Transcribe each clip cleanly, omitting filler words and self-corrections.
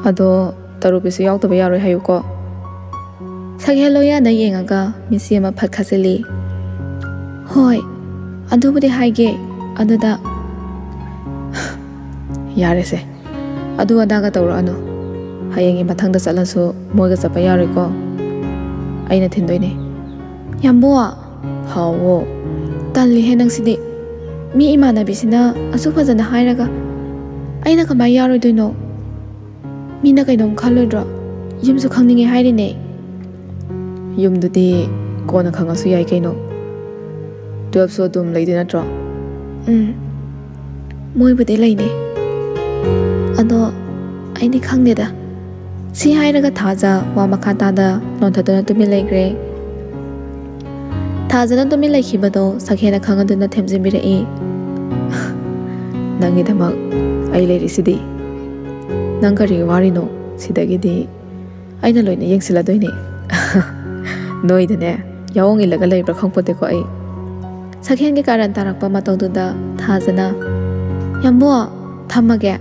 ꯑꯗꯣ ꯇꯔꯨꯕꯤꯁꯨ ꯌꯥꯎꯗꯕ ꯌꯥꯔꯣꯏ ꯍꯥꯏꯌꯨꯀꯣ. ꯁꯛꯍꯦꯟ ꯂꯣꯏꯌꯥꯅ ꯌꯦꯡꯉꯒ ꯃꯤꯠꯁꯤ ꯑꯃ ꯐꯠ ꯈꯠꯆꯤꯜꯂꯤ. ꯍꯣꯏ, ꯑꯗꯨꯕꯨꯗꯤ ꯍꯥꯏꯒꯦ. ꯑꯗꯨꯗ ꯌꯥꯔꯦꯁꯦ. ꯑꯗꯨ ꯑꯗꯥꯒ ꯇꯧꯔꯛꯑꯅꯨ. ꯍꯌꯦꯡꯒꯤ ꯃꯊꯪꯗ ꯆꯠꯂꯁꯨ ꯃꯣꯏꯒ ꯆꯠꯄ ꯌꯥꯔꯣꯏꯀꯣ. ꯑꯩꯅ ꯊꯤꯟꯗꯣꯏꯅꯦ. ꯌꯥꯝꯕꯣ, ꯍꯥꯎꯋꯣ. ꯇꯜꯂꯤꯍꯦ ꯅꯪꯁꯤꯗꯤ. ꯃꯤ ꯏꯃꯥꯟꯅꯕꯤꯁꯤꯅ ꯑꯁꯨꯛ ꯐꯖꯅ ꯍꯥꯏꯔꯒ ꯑꯩꯅ ꯀꯃꯥꯏꯅ ꯌꯥꯔꯣꯏꯗꯣꯏꯅꯣ? ꯃꯤꯅ ꯀꯩꯅꯣꯝ ꯈꯜꯂꯣꯏꯗ꯭ꯔꯣ? ꯌꯨꯝꯁꯨ ꯈꯪꯅꯤꯡꯉꯦ ꯍꯥꯏꯔꯤꯅꯦ. ꯌꯨꯝꯗꯨꯗꯤ ꯀꯣꯟꯅ ꯈꯪꯉꯁꯨ ꯌꯥꯏ ꯀꯩꯅꯣ. 12ꯁꯨ ꯑꯗꯨꯝ ꯂꯩꯗꯣꯏ ꯅꯠꯇ꯭ꯔꯣ? ꯃꯣꯏꯕꯨꯗꯤ ꯂꯩꯅꯤ. ꯑꯗꯣ ꯑꯩꯗꯤ ꯈꯪꯗꯦꯗ. ꯁꯤ ꯍꯥꯏꯔꯒ ꯊꯥꯖ ꯋꯥ ꯃꯈꯥ ꯇꯥꯗ ꯅꯣꯟꯊꯗꯨꯅ ꯇꯨꯃꯤꯟ ꯂꯩꯈ꯭ꯔꯦ. ꯊꯥꯖꯅ ꯇꯨꯃꯤꯟ ꯂꯩꯈꯤꯕꯗꯣ ꯁꯛꯍꯦꯟꯅ ꯈꯪꯍꯟꯗꯨꯅ ꯊꯦꯝꯖꯤꯟꯕꯤꯔꯛꯏ. ꯅꯪꯒꯤꯗꯃꯛ ꯑꯩ ꯂꯩꯔꯤꯁꯤꯗꯤ. ꯅꯪ ꯀꯔꯤꯒꯤ ꯋꯥꯔꯤꯅꯣ? ꯁꯤꯗꯒꯤꯗꯤ ꯑꯩꯅ ꯂꯣꯏꯅ ꯌꯦꯡꯁꯤꯜꯂꯗꯣꯏꯅꯦ. ꯅꯣꯏꯗꯅꯦ ꯌꯥꯑꯣꯡ ꯏꯜꯂꯒ ꯂꯩꯕ꯭ꯔꯥ ꯈꯪꯄꯣꯠꯇꯦꯀꯣ ꯑꯩ. ꯁꯛꯍꯦꯟꯒꯤ ꯀꯥꯔꯟ ꯇꯥꯔꯛꯄ ꯃꯇꯧꯗꯨꯗ ꯊꯥꯖꯅ, ꯌꯥꯝꯕꯣ, ꯊꯝꯃꯒꯦ.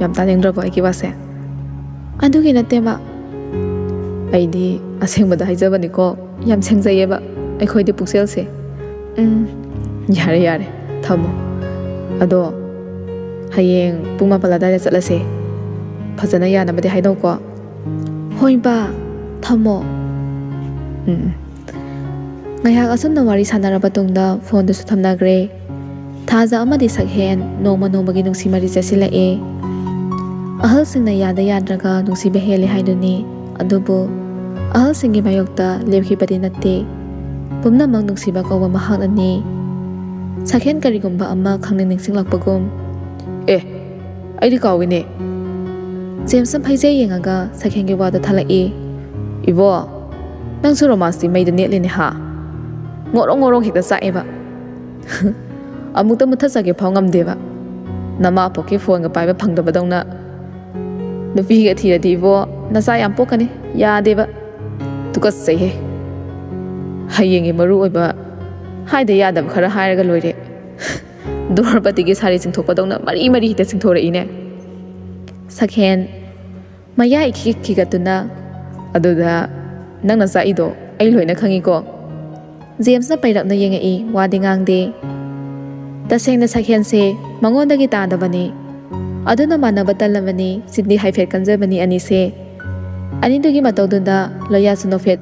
ꯌꯥꯝ ꯇꯥꯅꯤꯡꯗ꯭ꯔꯕꯣ ꯑꯩꯒꯤ ꯋꯥꯁꯦ? ꯑꯗꯨꯒꯤ ꯅꯠꯇꯦꯕ. ꯑꯩꯗꯤ ꯑꯁꯦꯡꯕꯗ ꯍꯥꯏꯖꯕꯅꯤꯀꯣ. ꯌꯥꯝ ꯁꯦꯡꯖꯩꯌꯦꯕ ꯑꯩꯈꯣꯏꯗꯤ ꯄꯨꯛꯆꯦꯜꯁꯦ. ꯌꯥꯔꯦ ꯌꯥꯔꯦ, ꯊꯝꯃꯣ. ꯑꯗꯣ ꯍꯌꯦꯡ ꯄꯨꯡ 4 ꯑꯗꯨꯋꯥꯏꯗ ꯆꯠꯂꯁꯦ. ꯐꯖꯅ ꯌꯥꯅꯕꯗꯤ ꯍꯥꯏꯅꯧꯀꯣ. ꯍꯣꯏ ꯕꯥ, ꯊꯝꯃꯣ. ꯉꯥꯏꯍꯥꯛ ꯑꯁꯨꯝꯅ ꯋꯥꯔꯤ ꯁꯥꯟꯅꯔꯕ ꯇꯨꯡꯗ ꯐꯣꯟꯗꯨꯁꯨ ꯊꯝꯅꯈ꯭ꯔꯦ. ꯊꯥꯖ ꯑꯃꯗꯤ ꯁꯛꯍꯦꯟ ꯅꯣꯡꯃ ꯅꯣꯡꯃꯒꯤ ꯅꯨꯡꯁꯤ ꯃꯔꯤ ꯆꯠꯁꯤꯜꯂꯛꯑꯦ. ꯑꯍꯜꯁꯤꯡꯅ ꯌꯥꯗ ꯌꯥꯗ꯭ꯔꯒ ꯅꯨꯡꯁꯤꯕ ꯍꯦꯜꯂꯦ ꯍꯥꯏꯗꯨꯅꯤ. ꯑꯗꯨꯕꯨ ꯑꯍꯜꯁꯤꯡꯒꯤ ꯃꯥꯌꯣꯛꯇ ꯂꯦꯞꯈꯤꯕꯗꯤ ꯅꯠꯇꯦ. ꯄꯨꯝꯅꯃꯛ ꯅꯨꯡꯁꯤꯕ ꯀꯧꯕ ꯃꯍꯥꯛꯅꯅꯤ. ꯁꯛꯍꯦꯟ ꯀꯔꯤꯒꯨꯝꯕ ꯑꯃ ꯈꯪꯅꯤꯡ ꯅꯤꯡꯁꯤꯡꯂꯛꯄꯒꯨꯝ, ꯑꯩꯗꯤ ꯀꯥꯎꯏꯅꯦ. ꯖꯦꯝꯁꯅ ꯐꯩꯖꯩ ꯌꯦꯡꯉꯒ ꯁꯛꯍꯦꯟꯒꯤ ꯋꯥꯗꯣ ꯊꯠꯂꯛꯏ. ꯏꯕꯣ, ꯅꯪꯁꯨ ꯔꯣꯃꯥꯟꯁꯇꯤ ꯃꯩꯗ ꯅꯦꯠꯂꯤꯅꯦ ꯍꯥ? ꯉꯣꯔꯣꯡ ꯉꯣꯔꯣꯡ ꯍꯦꯛꯇ ꯆꯥꯛꯑꯦꯕ. ꯑꯃꯨꯛꯇ ꯃꯨꯠꯊꯠꯆꯒꯦ ꯐꯥꯎ ꯉꯝꯗꯦꯕ. ꯅꯃꯥ ꯄꯣꯛꯀꯤ ꯐꯣꯟꯒ ꯄꯥꯏꯕ ꯐꯪꯗꯕꯗꯧꯅ. ꯅꯨꯄꯤꯒ ꯊꯤꯔꯗꯤ ꯏꯕꯣ ꯅꯆꯥ ꯌꯥꯝ ꯄꯣꯛꯀꯅꯤ. ꯌꯥꯗꯦꯕ. ꯇꯨꯀꯠꯆꯩꯍꯦ. ꯍꯌꯦꯡꯒꯤ ꯃꯔꯨ ꯑꯣꯏꯕ ꯍꯥꯏꯗ ꯌꯥꯗꯕ ꯈꯔ ꯍꯥꯏꯔꯒ ꯂꯣꯏꯔꯦ. ꯗ꯭ꯔꯣꯄꯗꯤꯒꯤ ꯁꯥꯔꯤ ꯆꯤꯡꯊꯣꯛꯄꯗꯧꯅ ꯃꯔꯤ ꯃꯔꯤ ꯍꯦꯛꯇ ꯆꯤꯡꯊꯣꯔꯛꯏꯅꯦ. ꯁꯛꯍꯦꯟ ꯃꯌꯥ ꯏꯈꯤꯛ ꯈꯤꯒꯠꯇꯨꯅ, ꯑꯗꯨꯗ ꯅꯪꯅ ꯆꯥꯛꯏꯗꯣ ꯑꯩ ꯂꯣꯏꯅ ꯈꯪꯉꯤꯀꯣ. ꯖꯦꯝꯁꯅ ꯄꯩꯔꯞꯅ ꯌꯦꯡꯉꯛꯏ. ꯋꯥꯗꯤ ꯉꯥꯡꯗꯦ. ꯇꯁꯦꯡꯅ ꯁꯛꯍꯦꯟꯁꯦ ꯃꯉꯣꯟꯗꯒꯤ ꯇꯥꯗꯕꯅꯤ. ꯑꯗꯨꯅ ꯃꯥꯟꯅꯕ ꯇꯜꯂꯕꯅꯤ. ꯆꯤꯟꯗꯤ ꯍꯥꯏꯐꯦꯠ ꯀꯟꯖꯕꯅꯤ ꯑꯅꯤꯁꯦ. ꯑꯅꯤꯗꯨꯒꯤ ꯃꯇꯧꯗꯨꯗ ꯂꯣꯌꯥꯁꯨ ꯅꯣꯛꯐꯦꯠ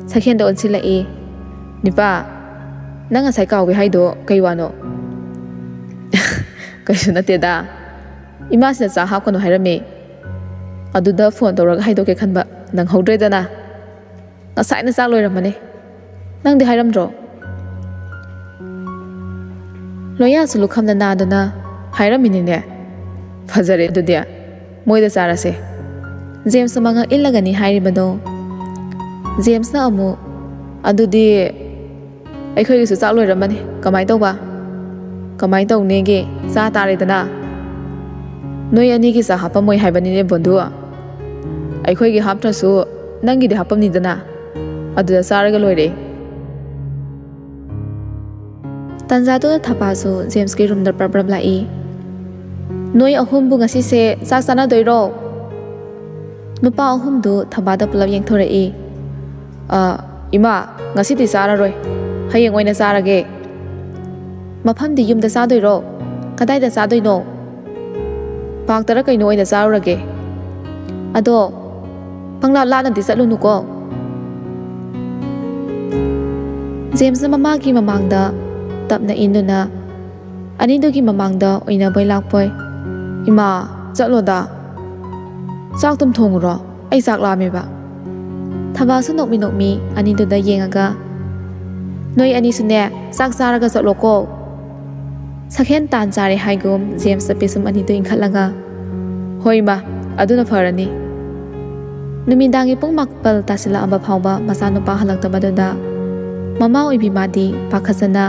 ꯁꯛꯍꯦꯟꯗ ꯑꯣꯟꯁꯤꯜꯂꯛꯏ. ꯅꯤꯄꯥ, ꯅꯪ ꯉꯁꯥꯏ ꯀꯥꯎꯒꯦ ꯍꯥꯏꯗꯣ ꯀꯩ ꯋꯥꯅꯣ? ꯀꯩꯁꯨ ꯅꯠꯇꯦꯗ. ꯏꯃꯥꯁꯤꯅ ꯆꯥꯛ ꯍꯥꯞꯀꯅꯨ ꯍꯥꯏꯔꯝꯃꯦ. ꯑꯗꯨꯗ ꯐꯣꯟ ꯇꯧꯔꯒ ꯍꯥꯏꯗꯣꯛꯀꯦ ꯈꯟꯕ ꯅꯪꯍꯧꯗ꯭ꯔꯦꯗꯅ. ꯉꯁꯥꯏꯅ ꯆꯥꯛ ꯂꯣꯏꯔꯝꯃꯅꯤ. ꯅꯪꯗꯤ ꯍꯥꯏꯔꯝꯗ꯭ꯔꯣ? ꯂꯣꯌꯥꯁꯨ ꯂꯨꯈꯝꯅ ꯅꯥꯗꯨꯅ, ꯍꯥꯏꯔꯝꯃꯤꯅꯤꯅꯦ. ꯐꯖꯔꯦ ꯑꯗꯨꯗꯤ ꯃꯣꯏꯗ ꯆꯥꯔꯁꯦ. ꯖꯦꯝꯁꯅ ꯃꯉꯛ ꯏꯜꯂꯒꯅꯤ ꯍꯥꯏꯔꯤꯕꯗꯣ. ꯖꯦꯝꯁꯅ ꯑꯃꯨꯛ, ꯑꯗꯨꯗꯤ ꯑꯩꯈꯣꯏꯒꯤꯁꯨ ꯆꯥꯛ ꯂꯣꯏꯔꯝꯃꯅꯤ. ꯀꯃꯥꯏ ꯇꯧꯕ? ꯀꯃꯥꯏ ꯇꯧꯅꯦꯒꯦ? ꯆꯥ ꯇꯥꯔꯦꯗꯅ. ꯅꯣꯏ ꯑꯅꯤꯒꯤ ꯆꯥꯛ ꯍꯥꯞꯄꯝꯃꯣꯏ ꯍꯥꯏꯕꯅꯤꯅꯦ ꯕꯣꯟꯗꯨ. ꯑꯩꯈꯣꯏꯒꯤ ꯍꯥꯞꯇ꯭ꯔꯁꯨ ꯅꯪꯒꯤꯗꯤ ꯍꯥꯞꯄꯝꯅꯤꯗꯅ. ꯑꯗꯨꯗ ꯆꯥꯔꯒ ꯂꯣꯏꯔꯦ. ꯇꯟꯖꯥꯗꯨꯗ ꯊꯄꯥꯁꯨ ꯖꯦꯝꯁꯀꯤ ꯔꯨꯝꯗ ꯄ꯭ꯔꯞ ꯂꯥꯛꯏ. ꯅꯣꯏ ꯑꯍꯨꯝꯕꯨ ꯉꯁꯤꯁꯦ ꯆꯥꯛ ꯆꯥꯅꯗꯣꯏꯔꯣ? ꯅꯨꯄꯥ ꯑꯍꯨꯝꯗꯨ ꯊꯕꯥꯗ ꯄꯨꯂꯞ ꯌꯦꯡꯊꯣꯔꯛꯏ. ꯏꯃꯥ, ꯉꯁꯤꯗꯤ ꯆꯥꯔꯔꯣꯏ. ꯍꯌꯦꯡ ꯑꯣꯏꯅ ꯆꯥꯔꯒꯦ. ꯃꯐꯝꯗꯤ ꯌꯨꯝꯗ ꯆꯥꯗꯣꯏꯔꯣ? ꯀꯗꯥꯏꯗ ꯆꯥꯗꯣꯏꯅꯣ? ꯄꯥꯛꯇꯔ ꯀꯩꯅꯣ ꯑꯣꯏꯅ ꯆꯥꯔꯨꯔꯒꯦ. ꯑꯗꯣ ꯄꯪꯂꯥꯞ ꯂꯥꯞꯅꯗꯤ ꯆꯠꯂꯨꯅꯨꯀꯣ. ꯖꯦꯝꯁꯅ ꯃꯃꯥꯒꯤ ꯃꯃꯥꯡꯗ ꯇꯞꯅ ꯏꯟꯗꯨꯅ, ꯑꯅꯤꯗꯨꯒꯤ ꯃꯃꯥꯡꯗ ꯑꯣꯏꯅꯕꯣꯏ ꯂꯥꯛꯄꯣꯏ. ꯏꯃꯥ, ꯆꯠꯂꯣꯗ. ꯆꯥꯛꯇꯨꯝ ꯊꯣꯡꯉꯨꯔꯣ. ꯑꯩ ꯆꯥꯛ ꯂꯥꯝꯃꯦꯕ. ꯊꯕꯥꯁꯨ ꯅꯣꯛꯃꯤ ꯅꯣꯛꯃꯤ ꯑꯅꯤꯗꯨꯗ ꯌꯦꯡꯉꯒ, ꯅꯣꯏ ꯑꯅꯤꯁꯨꯅꯦ ꯆꯥꯛ ꯆꯥꯔꯒ ꯆꯠꯂꯣꯀꯣ. ꯁꯛꯍꯦꯟ ꯇꯥꯟ ꯆꯥꯔꯦ ꯍꯥꯏꯒꯨꯝ ꯖꯦꯝꯁꯅ ꯄꯤꯁꯨꯝ ꯑꯅꯤꯗꯨ ꯏꯟꯈꯠꯂꯒ, ꯍꯣꯏ ꯏꯃꯥ, ꯑꯗꯨꯅ ꯐꯔꯅꯤ. ꯅꯨꯃꯤꯗꯥꯡꯒꯤ ꯄꯨꯡ 4 ꯇꯥꯁꯤꯜꯂꯛꯑꯕ ꯐꯥꯎꯕ ꯃꯆꯥꯅꯨꯄꯥ ꯍꯜꯂꯛꯇꯕꯗꯨꯗ ꯃꯃꯥ ꯑꯣꯏꯕꯤ ꯃꯥꯗꯤ ꯄꯥꯈꯠꯆꯅ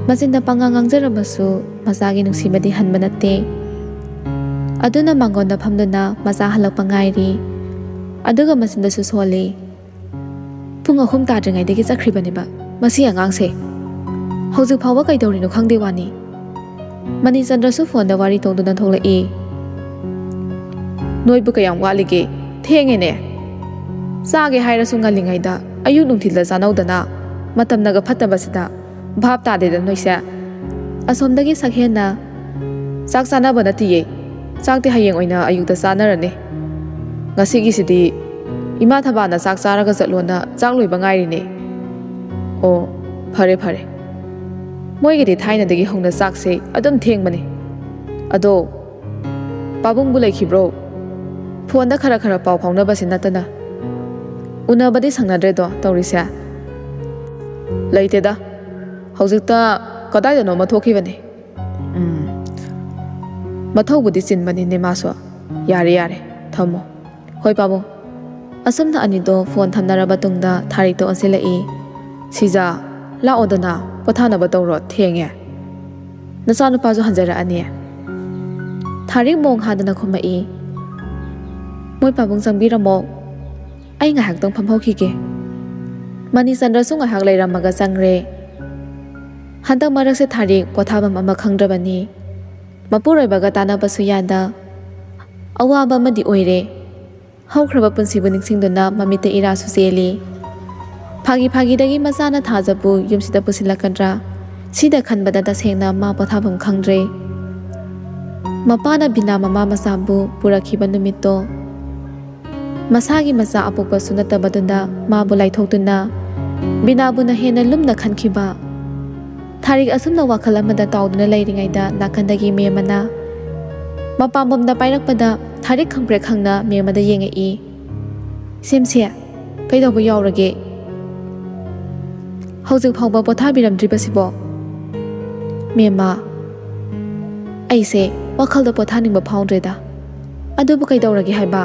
ꯃꯆꯤꯟꯗ ꯄꯪꯉꯥꯡ ꯉꯥꯡꯖꯔꯕꯁꯨ ꯃꯆꯥꯒꯤ ꯅꯨꯡꯁꯤꯕꯗꯤ ꯍꯟꯕ ꯅꯠꯇꯦ꯫ ꯑꯗꯨꯅ ꯃꯥꯡꯒꯣꯟꯗ ꯐꯝꯗꯨꯅ ꯃꯆꯥ ꯍꯜꯂꯛꯄ ꯉꯥꯏꯔꯤ꯫ ꯑꯗꯨꯒ ꯃꯆꯤꯟꯗꯁꯨ ꯁꯣꯜꯂꯤ. ꯄꯨꯡ 3 ꯇꯥꯗ꯭ꯔꯤꯉꯩꯗꯒꯤ ꯆꯠꯈ꯭ꯔꯤꯕꯅꯦꯕ ꯃꯁꯤ ꯑꯉꯥꯡꯁꯦ꯫ ꯍꯧꯖꯤꯛ ꯐꯥꯎꯕ ꯀꯩꯗꯧꯔꯤꯅꯣ ꯈꯪꯗꯦ ꯋꯥꯅꯤ꯫ ꯃꯅꯤꯆꯟꯗ꯭ꯔꯁꯨ ꯐꯣꯟꯗ ꯋꯥꯔꯤ ꯇꯧꯗꯨꯅ ꯊꯣꯛꯂꯛꯏ꯫ ꯅꯣꯏꯕꯨ ꯀꯌꯥꯝ ꯋꯥꯠꯂꯤꯒꯦ ꯊꯦꯡꯉꯦꯅꯦ ꯆꯥꯒꯦ ꯍꯥꯏꯔꯁꯨ ꯉꯜꯂꯤꯉꯩꯗ ꯑꯌꯨꯛ ꯅꯨꯡꯊꯤꯜꯗ ꯆꯥꯅꯧꯗꯅ ꯃꯇꯝꯅꯒ ꯐꯠꯇꯕꯁꯤꯗ ꯚꯥꯞ ꯇꯥꯗꯦꯗ ꯅꯣꯏꯁꯦ ꯑꯁꯣꯝꯗꯒꯤ ꯁꯛꯍꯦꯟꯅ ꯆꯥꯛ ꯆꯥꯅꯕ ꯅꯠꯇꯤꯌꯦ ꯆꯥꯛꯇꯤ ꯍꯌꯦꯡ ꯑꯣꯏꯅ ꯑꯌꯨꯛꯇ ꯆꯥꯅꯔꯅꯤ ꯉꯁꯤꯒꯤꯁꯤꯗꯤ ꯏꯃꯥ ꯊꯕꯥꯅ ꯆꯥꯛ ꯆꯥꯔꯒ ꯆꯠꯂꯣꯅ ꯆꯥꯛ ꯂꯣꯏꯕ ꯉꯥꯏꯔꯤꯅꯦ ꯑꯣ ꯐꯔꯦ ꯐꯔꯦ ꯃꯣꯏꯒꯤꯗꯤ ꯊꯥꯏꯅꯗꯒꯤ ꯍꯧꯅ ꯆꯥꯛꯁꯦ ꯑꯗꯨꯝ ꯊꯦꯡꯕꯅꯤ ꯑꯗꯣ ꯄꯥꯕꯨꯡꯕꯨ ꯂꯩꯈꯤꯕ꯭ꯔꯣ ꯐꯣꯟꯗ ꯈꯔ ꯈꯔ ꯄꯥꯎ ꯐꯥꯎꯅꯕꯁꯤ ꯅꯠꯇꯅ ꯎꯅꯕꯗꯤ ꯁꯪꯅꯗ꯭ꯔꯦꯗꯣ ꯇꯧꯔꯤꯁꯦ ꯂꯩꯇꯦꯗ ꯍꯧꯖꯤꯛꯇ ꯀꯗꯥꯏꯗꯅꯣꯃ ꯊꯣꯛꯈꯤꯕꯅꯤ ꯃꯊꯧꯕꯨꯗꯤ ꯆꯤꯟꯕꯅꯤꯅꯦ ꯃꯥꯁꯨ ꯌꯥꯔꯦ ꯌꯥꯔꯦ ꯊꯝꯃꯣ ꯍꯣꯏ ꯄꯥꯕꯨꯡ ꯑꯁꯨꯝꯅ ꯑꯅꯤꯗꯣ ꯐꯣꯟ ꯊꯝꯅꯔꯕ ꯇꯨꯡꯗ ꯊꯥꯔꯤꯛꯇꯣ ꯑꯣꯟꯁꯤꯜꯂꯛꯏ ꯁꯤꯖꯥ ꯂꯥꯛꯑꯣꯗꯅ ꯄꯣꯊꯥꯅꯕ ꯇꯧꯔꯣ ꯊꯦꯡꯉꯦ ꯅꯆꯥꯅꯨꯄꯥꯁꯨ ꯍꯟꯖꯔꯛꯑꯅꯤ ꯊꯥꯔꯤꯛ ꯃꯣꯡ ꯍꯥꯗꯅ ꯈꯨꯝꯃꯛꯏ ꯃꯣꯏ ꯄꯥꯕꯨꯡ ꯆꯪꯕꯤꯔꯝꯃꯣ ꯑꯩ ꯉꯥꯏꯍꯥꯛꯇꯪ ꯐꯝꯍꯧꯈꯤꯒꯦ ꯃꯅꯤꯆꯟꯗ꯭ꯔꯁꯨ ꯉꯥꯏꯍꯥꯛ ꯂꯩꯔꯝꯃꯒ ꯆꯪꯉ꯭ꯔꯦ ꯍꯟꯗꯛ ꯃꯔꯛꯁꯦ ꯊꯥꯔꯤꯛ ꯄꯣꯊꯥꯐꯝ ꯑꯃ ꯈꯪꯗ꯭ꯔꯕꯅꯤ ꯃꯄꯨꯔꯣꯏꯕꯒ ꯇꯥꯟꯅꯕꯁꯨ ꯌꯥꯗ ꯑꯋꯥꯕ ꯑꯃꯗꯤ ꯑꯣꯏꯔꯦ ꯍꯧꯈ꯭ꯔꯕ ꯄꯨꯟꯁꯤꯕꯨ ꯅꯤꯡꯁꯤꯡꯗꯨꯅ ꯃꯃꯤꯠꯇ ꯏꯔꯥꯁꯨ ꯆꯦꯜꯂꯤ ꯐꯥꯒꯤ ꯐꯥꯒꯤꯗꯒꯤ ꯃꯆꯥꯅ ꯊꯥꯖꯕꯨ ꯌꯨꯝꯁꯤꯗ ꯄꯨꯁꯤꯜꯂꯛꯀꯗ꯭ꯔꯥ ꯁꯤꯗ ꯈꯟꯕꯗ ꯇꯁꯦꯡꯅ ꯃꯥ ꯄꯣꯊꯥꯐꯝ ꯈꯪꯗ꯭ꯔꯦ ꯃꯄꯥꯅ ꯕꯤꯅꯥ ꯃꯃꯥ ꯃꯆꯥꯕꯨ ꯄꯨꯔꯛꯈꯤꯕ ꯅꯨꯃꯤꯠꯇꯣ ꯃꯁꯥꯒꯤ ꯃꯆꯥ ꯑꯄꯣꯛꯄꯁꯨ ꯅꯠꯇꯕꯗꯨꯗ ꯃꯥꯕꯨ ꯂꯥꯏꯊꯣꯛꯇꯨꯅ ꯕꯤꯅꯥꯕꯨꯅ ꯍꯦꯟꯅ ꯂꯨꯝꯅ ꯈꯟꯈꯤꯕ ꯊꯥꯔꯤꯛ ꯑꯁꯨꯝꯅ ꯋꯥꯈꯜ ꯑꯃꯗ ꯇꯥꯎꯗꯨꯅ ꯂꯩꯔꯤꯉꯩꯗ ꯅꯥꯀꯟꯗꯒꯤ ꯃꯦꯝꯃꯅ ꯃꯄꯥꯝꯕꯣꯝꯗ ꯄꯥꯏꯔꯛꯄꯗ ꯊꯥꯔꯤꯛ ꯈꯪꯄ꯭ꯔꯦꯛ ꯈꯪꯅ ꯃꯦꯝꯃꯗ ꯌꯦꯡꯉꯛꯏ ꯁꯦꯝꯁꯦ ꯀꯩꯗꯧꯕ ꯌꯥꯎꯔꯒꯦ ꯍꯧꯖꯤꯛ ꯐꯥꯎꯕ ꯄꯣꯊꯥꯕꯤꯔꯝꯗ꯭ꯔꯤꯕꯁꯤꯕꯣ ꯃꯦꯝꯃ ꯑꯩꯁꯦ ꯋꯥꯈꯜꯗ ꯄꯣꯊꯥꯅꯤꯡꯕ ꯐꯥꯎꯗ꯭ꯔꯦꯗ ꯑꯗꯨꯕꯨ ꯀꯩꯗꯧꯔꯒꯦ ꯍꯥꯏꯕ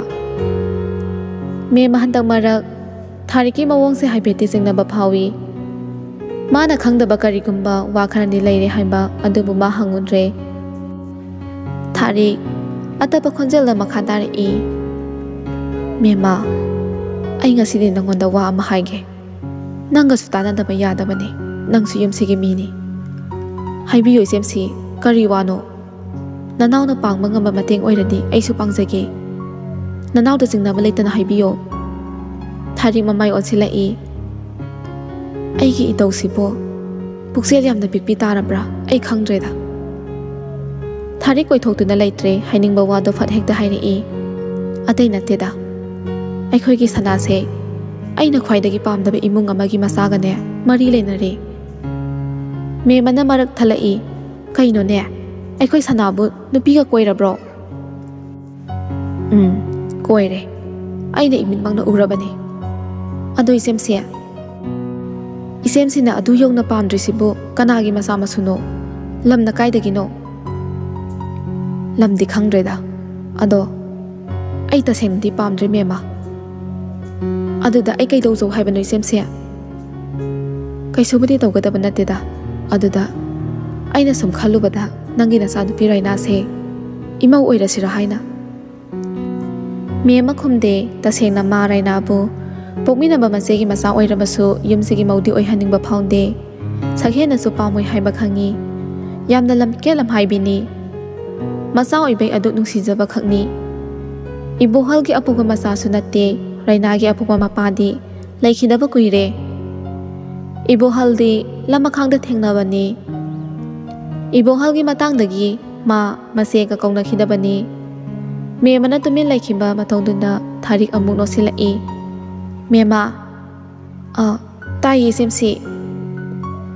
ꯃꯦꯝꯃ ꯍꯟꯗꯛ ꯃꯔꯛ ꯊꯥꯔꯤꯛꯀꯤ ꯃꯑꯣꯡꯁꯦ ꯍꯥꯏꯐꯦꯠꯇꯤ ꯆꯤꯡꯅꯕ ꯐꯥꯎꯏ ꯃꯥꯅ ꯈꯪꯗꯕ ꯀꯔꯤꯒꯨꯝꯕ ꯋꯥ ꯈꯔꯗꯤ ꯂꯩꯔꯦ ꯍꯥꯏꯕ ꯑꯗꯨꯕꯨ ꯃꯥ ꯍꯪꯉꯨꯗ꯭ꯔꯦ ꯊꯥꯔꯤꯛ ꯑꯇꯞꯄ ꯈꯣꯟꯖꯦꯜꯗ ꯃꯈꯥ ꯇꯥꯔꯛꯏ ꯃꯦꯝꯃ ꯑꯩ ꯉꯁꯤꯗꯤ ꯅꯪꯉꯣꯟꯗ ꯋꯥ ꯑꯃ ꯍꯥꯏꯒꯦ ꯅꯪꯒꯁꯨ ꯇꯥꯟꯅꯗꯕ ꯌꯥꯗꯕꯅꯤ ꯅꯪꯁꯨ ꯌꯨꯝꯁꯤꯒꯤ ꯃꯤꯅꯤ ꯍꯥꯏꯕꯤꯌꯨ ꯏꯆꯦꯝꯁꯤ ꯀꯔꯤ ꯋꯥꯅꯣ ꯅꯅꯥꯎꯅ ꯄꯥꯡꯕ ꯉꯝꯕ ꯃꯇꯦꯡ ꯑꯣꯏꯔꯗꯤ ꯑꯩꯁꯨ ꯄꯥꯡꯖꯒꯦ ꯅꯅꯥꯎꯗ ꯆꯤꯡꯅꯕ ꯂꯩꯇꯅ ꯍꯥꯏꯕꯤꯌꯣ ꯊꯥꯔꯤꯛ ꯃꯃꯥꯏ ꯑꯣꯟꯁꯤꯜꯂꯛꯏ ꯑꯩꯒꯤ ꯏꯇꯧꯁꯤꯕꯨ ꯄꯨꯛꯆꯦꯜ ꯌꯥꯝꯅ ꯄꯤꯛꯄꯤ ꯇꯥꯔꯕ꯭ꯔꯥ ꯑꯩ ꯈꯪꯗ꯭ꯔꯦꯗ ꯊꯥꯔꯤꯛ ꯀꯣꯏꯊꯣꯛꯇꯨꯅ ꯂꯩꯇ꯭ꯔꯦ ꯍꯥꯏꯅꯤꯡꯕ ꯋꯥꯗꯣ ꯐꯠ ꯍꯦꯛꯇ ꯍꯥꯏꯔꯛꯏ ꯑꯇꯩ ꯅꯠꯇꯦꯗ ꯑꯩꯈꯣꯏꯒꯤ ꯁꯅꯥꯁꯦ ꯑꯩꯅ ꯈ꯭ꯋꯥꯏꯗꯒꯤ ꯄꯥꯝꯗꯕ ꯏꯃꯨꯡ ꯑꯃꯒꯤ ꯃꯆꯥꯒꯅꯦ ꯃꯔꯤ ꯂꯩꯅꯔꯦ ꯃꯦꯝꯃꯅ ꯃꯔꯛ ꯊꯠꯂꯛꯏ ꯀꯩꯅꯣꯅꯦ ꯑꯩꯈꯣꯏ ꯁꯅꯥꯕꯨ ꯅꯨꯄꯤꯒ ꯀꯣꯏꯔꯕ꯭ꯔꯣ ꯀꯣꯏꯔꯦ ꯑꯩꯅ ꯏꯃꯤꯠꯃꯛꯅ ꯎꯔꯕꯅꯤ ꯑꯗꯣ ꯏꯆꯦꯝꯁꯦ ꯏꯆꯦꯝꯁꯤꯅ ꯑꯗꯨ ꯌꯧꯅ ꯄꯥꯝꯗ꯭ꯔꯤꯁꯤꯕꯨ ꯀꯅꯥꯒꯤ ꯃꯆꯥ ꯃꯁꯨꯅꯣ ꯂꯝꯅ ꯀꯥꯏꯗꯒꯤꯅꯣ ꯂꯝꯗꯤ ꯈꯪꯗ꯭ꯔꯦꯗ ꯑꯗꯣ ꯑꯩ ꯇꯁꯦꯡꯅꯗꯤ ꯄꯥꯝꯗ꯭ꯔꯦ ꯃꯦꯝꯃ ꯑꯗꯨꯗ ꯑꯩ ꯀꯩꯗꯧꯖꯧ ꯍꯥꯏꯕꯅꯣ ꯏꯆꯦꯝꯁꯦ ꯀꯩꯁꯨꯕꯨꯗꯤ ꯇꯧꯒꯗꯕ ꯅꯠꯇꯦꯗ ꯑꯗꯨꯗ ꯑꯩꯅ ꯁꯨꯝ ꯈꯜꯂꯨꯕꯗ ꯅꯪꯒꯤ ꯅꯆꯥꯅꯨꯄꯤ ꯔꯩꯅꯥꯁꯦ ꯏꯃꯧ ꯑꯣꯏꯔꯁꯤꯔꯥ ꯍꯥꯏꯅ ꯃꯦꯝꯃ ꯈꯨꯝꯗꯦ ꯇꯁꯦꯡꯅ ꯃꯥ ꯔꯩꯅꯥꯕꯨ ꯄꯣꯛꯃꯤꯟꯅꯕ ꯃꯆꯦꯒꯤ ꯃꯆꯥ ꯑꯣꯏꯔꯕꯁꯨ ꯌꯨꯝꯁꯤꯒꯤ ꯃꯧꯗꯤ ꯑꯣꯏꯍꯟꯅꯤꯡꯕ ꯐꯥꯎꯗꯦ ꯁꯛꯍꯦꯟꯅꯁꯨ ꯄꯥꯝꯃꯣꯏ ꯍꯥꯏꯕ ꯈꯪꯉꯤ ꯌꯥꯝꯅ ꯂꯝꯀꯦꯠ ꯂꯝꯍꯥꯏꯕꯤꯅꯤ ꯃꯆꯥ ꯑꯣꯏꯕꯩ ꯑꯗꯨ ꯅꯨꯡꯁꯤꯖꯕ ꯈꯛꯅꯤ ꯏꯕꯣꯍꯜꯒꯤ ꯑꯄꯣꯛꯄ ꯃꯆꯥꯁꯨ ꯅꯠꯇꯦ ꯔꯩꯅꯥꯒꯤ ꯑꯄꯣꯛꯄ ꯃꯄꯥꯗꯤ ꯂꯩꯈꯤꯗꯕ ꯀꯨꯏꯔꯦ ꯏꯕꯣꯍꯜꯗꯤ ꯂꯃꯈꯥꯡꯗ ꯊꯦꯡꯅꯕꯅꯤ ꯏꯕꯣꯍꯜꯒꯤ ꯃꯇꯥꯡꯗꯒꯤ ꯃꯥ ꯃꯆꯦꯒ ꯀꯧꯅꯈꯤꯗꯕꯅꯤ ꯃꯦꯝꯃꯅ ꯇꯨꯃꯤꯟ ꯂꯩꯈꯤꯕ ꯃꯇꯧꯗꯨꯗ ꯊꯥꯔꯤꯛ ꯑꯃꯨꯛ ꯅꯣꯛꯁꯤꯜꯂꯛꯏ ꯃꯦꯝꯃ ꯇꯥꯏꯌꯦ ꯏꯆꯦꯝꯁꯤ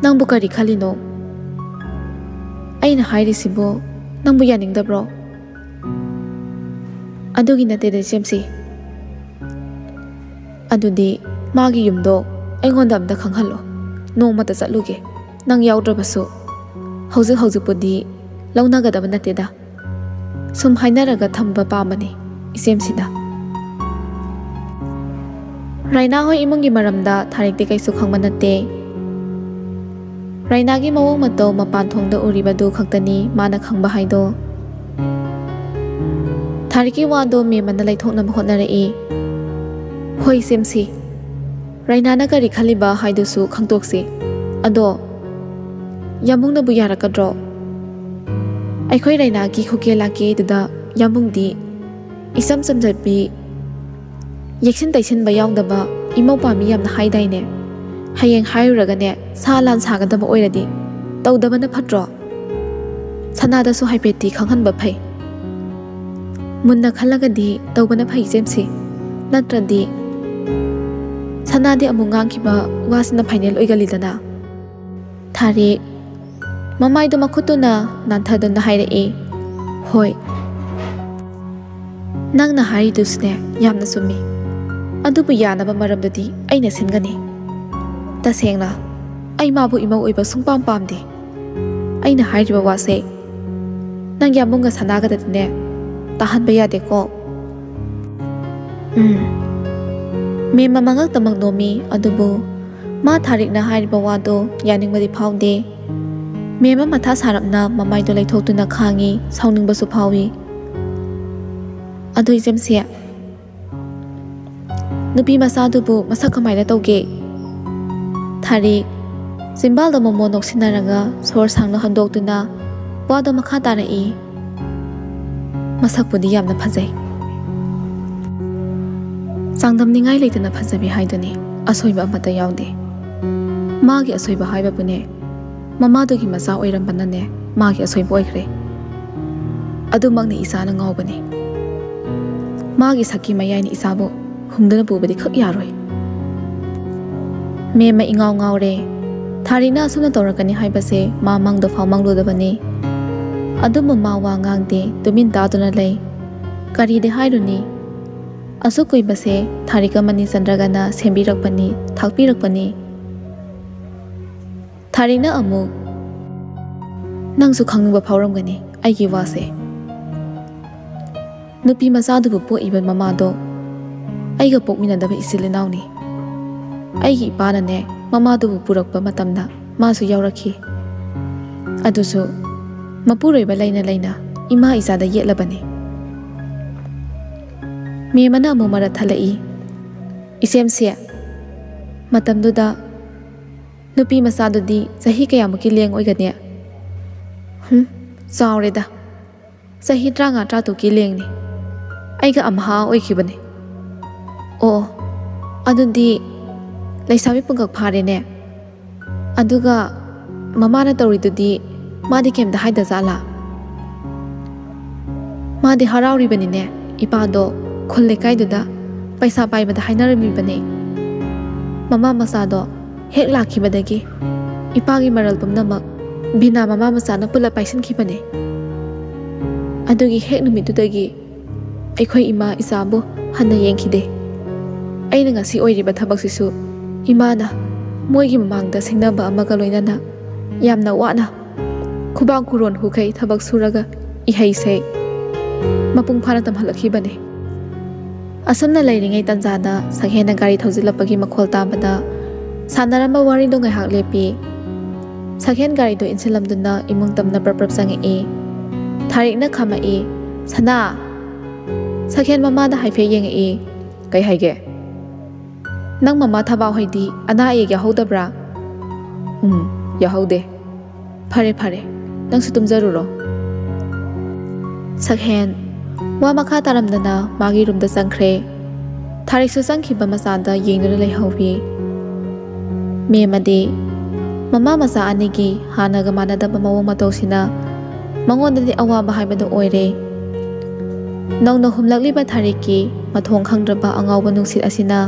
ꯅꯪꯕꯨ ꯀꯔꯤ ꯈꯜꯂꯤꯅꯣ ꯑꯩꯅ ꯍꯥꯏꯔꯤꯁꯤꯕꯨ ꯅꯪꯕꯨ ꯌꯥꯅꯤꯡꯗꯕ꯭ꯔꯣ ꯑꯗꯨꯒꯤ ꯅꯠꯇꯦꯗ ꯏꯆꯦꯝꯁꯤ ꯑꯗꯨꯗꯤ ꯃꯥꯒꯤ ꯌꯨꯝꯗꯣ ꯑꯩꯉꯣꯟꯗ ꯑꯝꯇ ꯈꯪꯍꯜꯂꯣ ꯅꯣꯡꯃꯇ ꯆꯠꯂꯨꯒꯦ ꯅꯪ ꯌꯥꯎꯗ꯭ꯔꯕꯁꯨ ꯍꯧꯖꯤꯛꯄꯨꯗꯤ ꯂꯧꯅꯒꯗꯕ ꯅꯠꯇꯦꯗ ꯁꯨꯝ ꯍꯥꯏꯅꯔꯒ ꯊꯝꯕ ꯄꯥꯝꯕꯅꯤ ꯏꯆꯦꯝꯁꯤꯗ ꯔꯩꯅꯥ ꯍꯣꯏ ꯏꯃꯨꯡꯒꯤ ꯃꯔꯝꯗ ꯊꯥꯔꯤꯛꯇꯤ ꯀꯩꯁꯨ ꯈꯪꯕ ꯅꯠꯇꯦ ꯔꯩꯅꯥꯒꯤ ꯃꯑꯣꯡ ꯃꯇꯧ ꯃꯄꯥꯟ ꯊꯣꯡꯗ ꯎꯔꯤꯕꯗꯨ ꯈꯛꯇꯅꯤ ꯃꯥꯅ ꯈꯪꯕ ꯍꯥꯏꯗꯣ ꯊꯥꯔꯤꯛꯀꯤ ꯋꯥꯗꯣ ꯃꯦꯝꯃꯅ ꯂꯩꯊꯣꯛꯅꯕ ꯍꯣꯠꯅꯔꯛꯏ ꯍꯣꯏ ꯏꯆꯦꯝꯁꯤ ꯔꯩꯅꯥꯅ ꯀꯔꯤ ꯈꯜꯂꯤꯕ ꯍꯥꯏꯗꯨꯁꯨ ꯈꯪꯗꯣꯛꯁꯤ ꯑꯗꯣ ꯌꯥꯝꯕꯨꯡꯅꯕꯨ ꯌꯥꯔꯛꯀꯗ꯭ꯔꯣ ꯑꯩꯈꯣꯏ ꯔꯩꯅꯥꯒꯤ ꯈꯨꯀꯦ ꯂꯥꯀꯦꯗꯨꯗ ꯌꯥꯝꯕꯨꯡꯗꯤ ꯏꯆꯝ ꯆꯝꯖꯕꯤ, ꯌꯦꯛꯁꯤꯟ ꯇꯩꯁꯤꯟꯕ ꯌꯥꯎꯗꯕ ꯏꯃꯧ ꯄꯥꯝꯃꯤ ꯌꯥꯝꯅ ꯍꯥꯏꯗꯥꯏꯅꯦ? ꯍꯌꯦꯡ ꯍꯥꯏꯔꯨꯔꯒꯅꯦ ꯁꯥ ꯂꯥꯟ ꯁꯥꯒꯗꯕ ꯑꯣꯏꯔꯗꯤ ꯇꯧꯗꯕꯅ ꯐꯠꯇ꯭ꯔꯣ? ꯁꯅꯥꯗꯁꯨ ꯍꯥꯏꯐꯦꯠꯇꯤ ꯈꯪꯍꯟꯕ ꯐꯩ꯫ ꯃꯨꯟꯅ ꯈꯜꯂꯒꯗꯤ ꯇꯧꯕꯅ ꯐꯩ ꯏꯆꯦꯝꯁꯤ, ꯅꯠꯇ꯭ꯔꯗꯤ ꯁꯅꯥꯗꯤ ꯑꯃꯨꯛ ꯉꯥꯡꯈꯤꯕ ꯋꯥꯁꯤꯅ ꯐꯥꯏꯅꯦꯜ ꯑꯣꯏꯒꯜꯂꯤꯗꯅ꯫ ꯊꯥꯔꯤꯛ ꯃꯃꯥꯏꯗꯣ ꯃꯈꯨꯠꯇꯨꯅ ꯅꯥꯟꯊꯗꯨꯅ ꯍꯥꯏꯔꯛꯏ, ꯍꯣꯏ, ꯅꯪꯅ ꯍꯥꯏꯔꯤꯗꯨꯁꯨꯅꯦ ꯌꯥꯝꯅ ꯆꯨꯝꯃꯤ, ꯑꯗꯨꯕꯨ ꯌꯥꯅꯕ ꯃꯔꯝꯗꯨꯗꯤ ꯑꯩꯅ ꯁꯤꯟꯒꯅꯤ꯫ ꯇꯁꯦꯡꯅ ꯑꯩ ꯃꯥꯕꯨ ꯏꯃꯧ ꯑꯣꯏꯕ ꯁꯨꯡꯄꯥꯝ ꯄꯥꯝꯗꯦ꯫ ꯑꯩꯅ ꯍꯥꯏꯔꯤꯕ ꯋꯥꯁꯦ ꯅꯪ ꯌꯥꯝꯕꯨꯡꯒ ꯁꯅꯥꯒꯗꯗꯤꯅꯦ ꯇꯥꯍꯟꯕ ꯌꯥꯗꯦꯀꯣ꯫ ꯃꯦꯝ ꯃꯃꯥ ꯉꯛꯇꯃꯛ ꯅꯣꯝꯃꯤ, ꯑꯗꯨꯕꯨ ꯃꯥ ꯊꯥꯔꯤꯛꯅ ꯍꯥꯏꯔꯤꯕ ꯋꯥꯗꯣ ꯌꯥꯅꯤꯡꯕꯗꯤ ꯐꯥꯎꯗꯦ꯫ ꯃꯦꯝ ꯃꯊꯥ ꯁꯥꯔꯞꯅ ꯃꯃꯥꯏꯗꯣ ꯂꯩꯊꯣꯛꯇꯨꯅ ꯈꯥꯡꯉꯤ, ꯁꯥꯎꯅꯤꯡꯕꯁꯨ ꯐꯥꯎꯏ꯫ ꯑꯗꯨ ꯏꯆꯦꯝꯁꯤ, ꯅꯨꯄꯤ ꯃꯆꯥꯗꯨꯕꯨ ꯃꯁꯛ ꯀꯃꯥꯏꯅ ꯇꯧꯒꯦ? ꯊꯥꯔꯤꯛ ꯆꯤꯝꯕꯥꯜꯗ ꯃꯣꯃꯣ ꯅꯣꯛꯁꯤꯟꯅꯔꯒ ꯁꯣꯔ ꯁꯥꯡꯅ ꯍꯣꯟꯗꯣꯛꯇꯨꯅ ꯋꯥꯗꯣ ꯃꯈꯥ ꯇꯥꯔꯛꯏ, ꯃꯁꯛꯄꯨꯗꯤ ꯌꯥꯝꯅ ꯐꯖꯩ꯫ ꯆꯥꯡꯗꯝꯅꯤꯡꯉꯥꯏ ꯂꯩꯇꯅ ꯐꯖꯕꯤ ꯍꯥꯏꯗꯨꯅꯤ, ꯑꯁꯣꯏꯕ ꯑꯃꯠꯇ ꯌꯥꯎꯗꯦ꯫ ꯃꯥꯒꯤ ꯑꯁꯣꯏꯕ ꯍꯥꯏꯕꯕꯨꯅꯦ, ꯃꯃꯥꯗꯨꯒꯤ ꯃꯆꯥ ꯑꯣꯏꯔꯝꯕꯅꯅꯦ ꯃꯥꯒꯤ ꯑꯁꯣꯏꯕ ꯑꯣꯏꯈ꯭ꯔꯦ꯫ ꯑꯗꯨꯃꯛꯅ ꯏꯆꯥꯅ ꯉꯥꯎꯕꯅꯤ꯫ ꯃꯥꯒꯤ ꯁꯛꯀꯤ ꯃꯌꯥꯏꯅ ꯏꯆꯥꯕꯨ ꯍꯨꯝꯗꯨꯅ ꯄꯨꯕꯗꯤ ꯈꯛ ꯌꯥꯔꯣꯏ꯫ ꯃꯦꯝꯃ ꯏꯉꯥꯎ ꯉꯥꯎꯔꯦ꯫ ꯊꯥꯔꯤꯛꯅ ꯑꯁꯨꯝꯅ ꯇꯧꯔꯛꯀꯅꯤ ꯍꯥꯏꯕꯁꯦ ꯃꯥ ꯃꯪꯗ ꯐꯥꯎ ꯃꯪꯂꯨꯗꯕꯅꯤ꯫ ꯑꯗꯨꯕꯨ ꯃꯥ ꯋꯥ ꯉꯥꯡꯗꯦ, ꯇꯨꯃꯤꯟ ꯇꯥꯗꯨꯅ ꯂꯩ꯫ ꯀꯔꯤꯗꯤ ꯍꯥꯏꯔꯨꯅꯤ? ꯑꯁꯨꯛ ꯀꯨꯏꯕꯁꯦ ꯊꯥꯔꯤꯛꯀ ꯃꯅꯤꯆꯟꯗ꯭ꯔꯒꯅ ꯁꯦꯝꯕꯤꯔꯛꯄꯅꯤ, ꯊꯥꯛꯄꯤꯔꯛꯄꯅꯤ꯫ ꯊꯥꯔꯤꯛꯅ ꯑꯃꯨꯛ, ꯅꯪꯁꯨ ꯈꯪꯅꯤꯡꯕ ꯐꯥꯎꯔꯝꯒꯅꯤ ꯑꯩꯒꯤ ꯋꯥꯁꯦ꯫ ꯅꯨꯄꯤ ꯃꯆꯥꯗꯨꯕꯨ ꯄꯣꯛꯏꯕ ꯃꯃꯥꯗꯣ ꯑꯩꯒ ꯄꯣꯛꯃꯤꯟꯅꯗꯕ ꯏꯆꯤꯜ ꯏꯅꯥꯎꯅꯤ꯫ ꯑꯩꯒꯤ ꯏꯄꯥꯅꯅꯦ ꯃꯃꯥꯗꯨꯕు ꯄꯨꯔꯛꯄ ꯃꯇꯝꯗ ꯃꯥꯁꯨ ꯌꯥꯎꯔꯛꯈꯤ꯫ ꯑꯗꯨꯁꯨ ꯃꯄꯨꯔꯣꯏꯕ ꯂꯩꯅ ꯂꯩꯅ ꯏꯃꯥ ꯏꯆꯥꯗ ꯌꯦꯠꯂꯕꯅꯤ꯫ ꯃꯦꯝꯃꯅ ꯑꯃꯨꯛ ꯃꯔꯛ ꯊꯠꯂꯛꯏ, ꯏꯆꯦꯝꯁꯤ, ꯃꯇꯝꯗꯨꯗ ꯅꯨꯄꯤ ꯃꯆꯥꯗꯨꯗꯤ ꯆꯍꯤ ꯀꯌꯥꯃꯨꯛꯀꯤ ꯂꯦꯡ ꯑꯣꯏꯒꯅꯤ? ꯆꯥꯎꯔꯦꯗ, ꯆꯍꯤ 35-36ꯀꯤ ꯂꯦꯡꯅꯤ꯫ ꯑꯩꯒ ꯑꯝꯍꯥ ꯑꯣꯏꯈꯤꯕꯅꯤ꯫ ꯑꯣ, ꯑꯗꯨꯗꯤ ꯂꯩꯁꯥꯕꯤ ꯄꯨꯡꯀꯛ ꯐꯥꯔꯦꯅꯦ꯫ ꯑꯗꯨꯒ ꯃꯃꯥꯅ ꯇꯧꯔꯤꯗꯨꯗꯤ ꯃꯥꯗꯤ ꯀꯩꯝꯇ ꯍꯥꯏꯗꯖꯥꯠꯂꯥ? ꯃꯥꯗꯤ ꯍꯔꯥꯎꯔꯤꯕꯅꯤꯅꯦ, ꯏꯄꯥꯗꯣ ꯈꯨꯜ ꯂꯩꯀꯥꯏꯗꯨꯗ ꯄꯩꯁꯥ ꯄꯥꯏꯕꯗ ꯍꯥꯏꯅꯔꯝꯃꯤꯕꯅꯤ꯫ ꯃꯃꯥ ꯃꯆꯥꯗꯣ ꯍꯦꯛ ꯂꯥꯛꯈꯤꯕꯗꯒꯤ ꯏꯄꯥꯒꯤ ꯃꯔꯜ ꯄꯨꯝꯅꯃꯛ ꯕꯤꯅꯥ ꯃꯃꯥ ꯃꯆꯥꯅ ꯄꯨꯂꯞ ꯄꯥꯏꯁꯤꯟꯈꯤꯕꯅꯤ꯫ ꯑꯗꯨꯒꯤ ꯍꯦꯛ ꯅꯨꯃꯤꯠꯇꯨꯗꯒꯤ ꯑꯩꯈꯣꯏ ꯏꯃꯥ ꯏꯆꯥꯕꯨ ꯍꯟꯅ ꯌꯦꯡꯈꯤꯗꯦ꯫ ꯑꯩꯅ ꯉꯁꯤ ꯑꯣꯏꯔꯤꯕ ꯊꯕꯛꯁꯤꯁꯨ ꯏꯃꯥꯅ ꯃꯣꯏꯒꯤ ꯃꯃꯥꯡꯗ ꯁꯤꯡꯅꯕ ꯑꯃꯒ ꯂꯣꯏꯅꯅ ꯌꯥꯝꯅ ꯋꯥꯅ ꯈꯨꯕꯥꯛ ꯈꯨꯔꯣꯟ ꯍꯨꯈꯩ ꯊꯕꯛ ꯁꯨꯔꯒ ꯏꯍꯩꯁꯦ ꯃꯄꯨꯡ ꯐꯥꯅ ꯇꯝꯍꯜꯂꯛꯈꯤꯕꯅꯤ꯫ ꯑꯁꯨꯝꯅ ꯂꯩꯔꯤꯉꯩ ꯇꯥꯟꯖꯥꯗ ꯁꯛꯍꯦꯟꯅ ꯒꯥꯔꯤ ꯊꯧꯖꯤꯜꯂꯛꯄꯒꯤ ꯃꯈꯣꯜ ꯇꯥꯕꯗ ꯁꯥꯟꯅꯔꯝꯕ ꯋꯥꯔꯤꯗꯣ ꯉꯥꯏꯍꯥꯛ ꯂꯦꯞꯄꯤ꯫ ꯁꯛꯍꯦꯟ ꯒꯥꯔꯤꯗꯣ ꯏꯟꯁꯤꯜꯂꯝꯗꯨꯅ ꯏꯃꯨꯡ ꯇꯝꯅ ꯄ꯭ꯔꯞ ꯆꯪꯉꯛꯏ꯫ ꯊꯥꯔꯤꯛꯅ ꯈꯥꯝꯃꯛꯏ, ꯁꯅꯥ꯫ ꯁꯛꯍꯦꯟ ꯃꯃꯥꯗ ꯍꯥꯏꯐꯦꯠ ꯌꯦꯡꯉꯛꯏ, ꯀꯩ ꯍꯥꯏꯒꯦ? ꯅꯪ ꯃꯃꯥ ꯊꯕꯥ ꯍꯣꯏꯗꯤ ꯑꯅꯥ ꯑꯌꯦꯛ ꯌꯥꯎꯍꯧꯗꯕ꯭ꯔꯥ? ꯌꯥꯎꯍꯧꯗꯦ꯫ ꯐꯔꯦ ꯐꯔꯦ, ꯅꯪꯁꯨ ꯇꯨꯝꯖꯔꯨꯔꯣ꯫ ꯁꯛꯍꯦꯟ ꯋꯥ ꯃꯈꯥ ꯇꯥꯔꯝꯗꯅ ꯃꯥꯒꯤ ꯔꯨꯝꯗ ꯆꯪꯈ꯭ꯔꯦ꯫ ꯊꯥꯔꯤꯛꯁꯨ ꯆꯪꯈꯤꯕ ꯃꯆꯥꯗ ꯌꯦꯡꯗꯨꯅ ꯂꯩꯍꯧꯏ꯫ ꯃꯦꯝꯃꯗꯤ ꯃꯃꯥ ꯃꯆꯥ ꯑꯅꯤꯒꯤ ꯍꯥꯟꯅꯒ ꯃꯥꯟꯅꯗꯕ ꯃꯑꯣꯡ ꯃꯇꯧꯁꯤꯅ ꯃꯉꯣꯟꯗꯗꯤ ꯑꯋꯥꯕ ꯍꯥꯏꯕꯗꯨ ꯑꯣꯏꯔꯦ꯫ ꯅꯧꯅ ꯍꯨꯝꯂꯛꯂꯤꯕ ꯊꯥꯔꯤꯛꯀꯤ ꯃꯊꯣꯡ ꯈꯪꯗ꯭ꯔꯕ ꯑꯉꯥꯎꯕ ꯅꯨꯡꯁꯤꯠ ꯑꯁꯤꯅ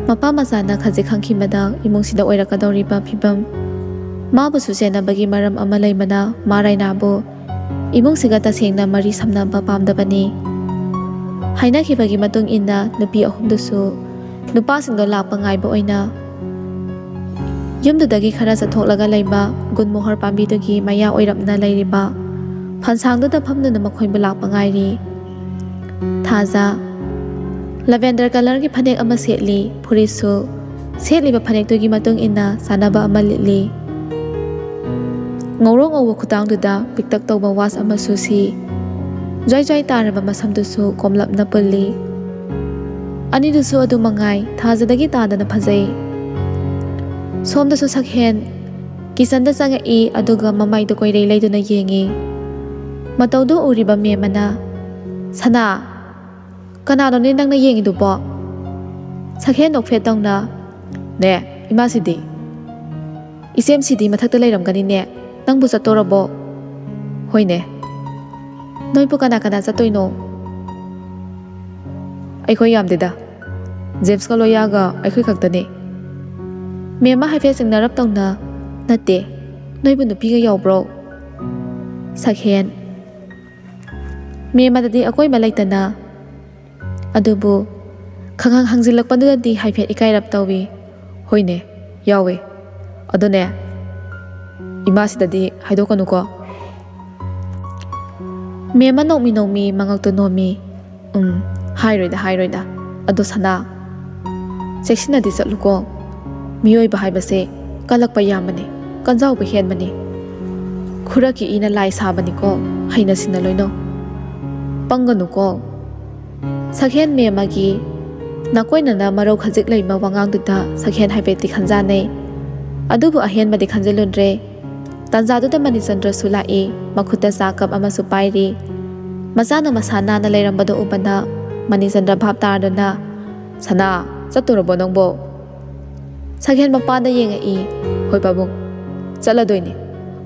ꯃꯄꯥ ꯃꯆꯥꯅ ꯈꯖꯤꯛ ꯈꯪꯈꯤꯕꯗ ꯏꯃꯨꯡꯁꯤꯗ ꯑꯣꯏꯔꯛꯀꯗꯧꯔꯤꯕ ꯐꯤꯕꯝ, ꯃꯥꯕꯨꯁꯨ ꯆꯦꯟꯅꯕꯒꯤ ꯃꯔꯝ ꯑꯃ ꯂꯩꯕꯅ ꯃꯥ ꯔꯩꯅꯥꯕꯨ ꯏꯃꯨꯡꯁꯤꯒ ꯇꯁꯦꯡꯅ ꯃꯔꯤ ꯁꯝꯅꯕ ꯄꯥꯝꯗꯕꯅꯤ꯫ ꯍꯥꯏꯅꯈꯤꯕꯒꯤ ꯃꯇꯨꯡ ꯏꯟꯅ ꯅꯨꯄꯤ ꯑꯍꯨꯝꯗꯨꯁꯨ ꯅꯨꯄꯥꯁꯤꯡꯗꯣ ꯂꯥꯛꯄ ꯉꯥꯏꯕ ꯑꯣꯏꯅ ꯌꯨꯝꯗꯨꯗꯒꯤ ꯈꯔ ꯆꯠꯊꯣꯛꯂꯒ ꯂꯩꯕ ꯒꯨꯟꯃꯣꯍꯣꯔ ꯄꯥꯝꯕꯤꯗꯨꯒꯤ ꯃꯌꯥ ꯑꯣꯏꯔꯞꯅ ꯂꯩꯔꯤꯕ ꯐꯟꯁꯥꯡꯗꯨꯗ ꯐꯝꯗꯨꯅ ꯃꯈꯣꯏꯕꯨ ꯂꯥꯛꯄ ꯉꯥꯏꯔꯤ꯫ ꯊꯥꯖ ꯂꯦꯚꯦꯟꯗꯔ ꯀꯂꯔꯒꯤ ꯐꯅꯦꯛ ꯑꯃ ꯁꯦꯠꯂꯤ, ꯐꯨꯔꯤꯠꯁꯨ ꯁꯦꯠꯂꯤꯕ ꯐꯅꯦꯛꯇꯨꯒꯤ ꯃꯇꯨꯡ ꯏꯟꯅ ꯆꯥꯟꯅꯕ ꯑꯃ ꯂꯤꯠꯂꯤ꯫ ꯉꯧꯔꯣꯛ ꯉꯧꯕ ꯈꯨꯠꯇꯥꯡꯗꯨꯗ ꯄꯤꯛꯇꯛ ꯇꯧꯕ ꯋꯥꯁ ꯑꯃꯁꯨ ꯁꯤ, ꯖ꯭ꯋꯥꯏ ꯖ꯭ꯋꯥꯏ ꯇꯥꯔꯕ ꯃꯁꯝꯗꯨꯁꯨ ꯀꯣꯝꯂꯞꯅ ꯄꯨꯜꯂꯤ꯫ ꯑꯅꯤꯗꯨꯁꯨ ꯑꯗꯨ ꯃꯉꯥꯏ ꯊꯥꯖꯗꯒꯤ ꯇꯥꯗꯅ ꯐꯖꯩ꯫ ꯁꯣꯝꯗꯁꯨ ꯁꯛꯍꯦꯟ ꯀꯤꯆꯟꯗ ꯆꯪꯉꯛꯏ, ꯑꯗꯨꯒ ꯃꯃꯥꯏꯗ ꯀꯣꯏꯔꯩ ꯂꯩꯗꯨꯅ ꯌꯦꯡꯉꯤ꯫ ꯃꯇꯧꯗꯨ ꯎꯔꯤꯕ ꯃꯦꯝꯃꯅ ꯁꯅꯥ ꯀꯅꯥꯅꯣꯅꯦ ꯅꯪꯅ ꯌꯦꯡꯉꯤꯗꯨꯕꯣ? ꯁꯛꯍꯦꯟ ꯅꯣꯛꯐꯦꯠ ꯇꯧꯅ ꯅꯦ ꯏꯃꯥꯁꯤꯗꯤ ꯏꯆꯦꯝꯁꯤꯗꯤ ꯃꯊꯛꯇ ꯂꯩꯔꯝꯒꯅꯤꯅꯦ, ꯅꯪꯕꯨ ꯆꯠꯇꯣꯔꯕꯣ? ꯍꯣꯏꯅꯦ ꯅꯣꯏꯕꯨ ꯀꯅꯥ ꯀꯅꯥ ꯆꯠꯇꯣꯏꯅꯣ? ꯑꯩꯈꯣꯏ ꯌꯥꯝꯗꯦꯗ, ꯖꯦꯝꯁꯀ ꯂꯣꯌꯥꯒ ꯑꯩꯈꯣꯏ ꯈꯛꯇꯅꯦ꯫ ꯃꯦꯝꯃ ꯍꯥꯏꯐꯦꯠ ꯆꯤꯡꯅꯔꯞ ꯇꯧꯅ ꯅꯠꯇꯦ, ꯅꯣꯏꯕꯨ ꯅꯨꯄꯤꯒ ꯌꯥꯎꯕ꯭ꯔꯣ? ꯁꯛꯍꯦꯟ ꯃꯦꯝꯃꯗꯗꯤ ꯑꯀꯣꯏꯕ ꯂꯩꯇꯅ, ꯑꯗꯨꯕꯨ ꯈꯪꯍꯪ ꯍꯪꯖꯤꯜꯂꯛꯄꯗꯨꯗꯗꯤ ꯍꯥꯏꯐꯦꯠ ꯏꯀꯥꯏꯔꯞ ꯇꯧꯏ꯫ ꯍꯣꯏꯅꯦ ꯌꯥꯎꯋꯦ, ꯑꯗꯨꯅꯦ ꯏꯃꯥꯁꯤꯗꯗꯤ ꯍꯥꯏꯗꯣꯛꯀꯅꯨꯀꯣ꯫ ꯃꯦꯝꯃ ꯅꯣꯛꯃꯤ ꯅꯣꯛꯃꯤ ꯃꯉꯛꯇꯨ ꯅꯣꯝꯃꯤ꯫ ꯍꯥꯏꯔꯣꯏꯗ, ꯑꯗꯣ ꯁꯅꯥ ꯆꯦꯛꯁꯤꯟꯅꯗꯤ ꯆꯠꯂꯨꯀꯣ꯫ ꯃꯤꯑꯣꯏꯕ ꯍꯥꯏꯕꯁꯦ ꯀꯜꯂꯛꯄ ꯌꯥꯝꯕꯅꯤ, ꯀꯟꯖꯥꯎꯕ ꯍꯦꯟꯕꯅꯤ꯫ ꯈꯨꯔꯛꯀꯤ ꯏꯅ ꯂꯥꯏ ꯁꯥꯕꯅꯤꯀꯣ, ꯍꯩꯅ ꯁꯤꯡꯅ ꯂꯣꯏꯅꯧ, ꯄꯪꯒꯅꯨꯀꯣ꯫ ꯁꯛꯍꯦꯟ ꯃꯦꯝꯃꯒꯤ ꯅꯥꯀꯣꯏꯅꯅ ꯃꯔꯧ ꯈꯖꯤꯛ ꯂꯩꯕ ꯋꯥꯉꯥꯡꯗꯨꯗ ꯁꯛꯍꯦꯟ ꯍꯥꯏꯐꯦꯠꯇꯤ ꯈꯟꯖꯥꯅꯩ, ꯑꯗꯨꯕꯨ ꯑꯍꯦꯟꯕꯗꯤ ꯈꯟꯖꯤꯜꯂꯨꯗ꯭ꯔꯦ꯫ ꯇꯥꯟꯖꯥꯗꯨꯗ ꯃꯅꯤꯆꯟꯗ꯭ꯔꯁꯨ ꯂꯥꯛꯏ, ꯃꯈꯨꯠꯇ ꯆꯥ ꯀꯞ ꯑꯃꯁꯨ ꯄꯥꯏꯔꯤ꯫ ꯃꯆꯥꯅ ꯃꯁꯥ ꯅꯥꯟꯅ ꯂꯩꯔꯝꯕꯗꯨ ꯎꯕꯅ ꯃꯅꯤꯆꯟꯗ꯭ꯔ ꯚꯥꯞ ꯇꯥꯔꯗꯨꯅ ꯁꯅꯥ ꯆꯠꯇꯣꯔꯕꯣ ꯅꯪꯕꯣ? ꯁꯛꯍꯦꯟ ꯃꯄꯥꯟꯗ ꯌꯦꯡꯉꯛꯏ꯫ ꯍꯣꯏ ꯄꯥꯕꯨꯡ ꯆꯠꯂꯗꯣꯏꯅꯤ,